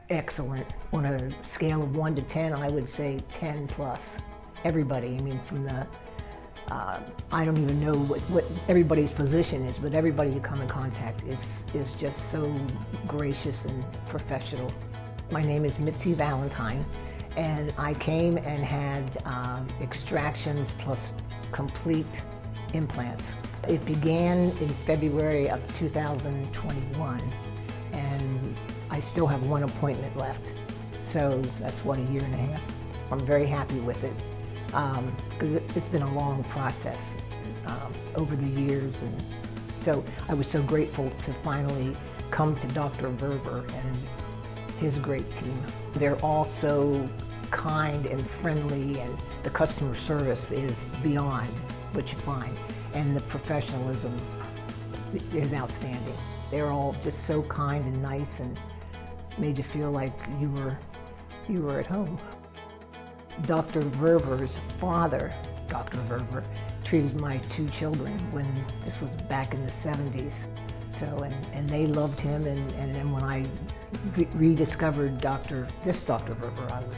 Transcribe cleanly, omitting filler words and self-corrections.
excellent. On a scale of 1 to 10, I would say 10 plus. Everybody, I mean, from the, I don't even know what everybody's position is, but everybody you come in contact is just so gracious and professional. My name is Mitzi Valentine, and I came and had extractions plus complete implants. It began in February of 2021, and I still have one appointment left. So that's what, a year and a half. I'm very happy with it, because it's been a long process over the years. And so I was so grateful to finally come to Dr. Verber and his great team. They're all so kind and friendly, and the customer service is beyond what you find. And the professionalism is outstanding. They're all just so kind and nice and made you feel like you were at home. Dr. Verber's father, Dr. Verber, treated my 2 children when this was back in the 70s. So, and they loved him, and then when I rediscovered this Dr. Verber, I was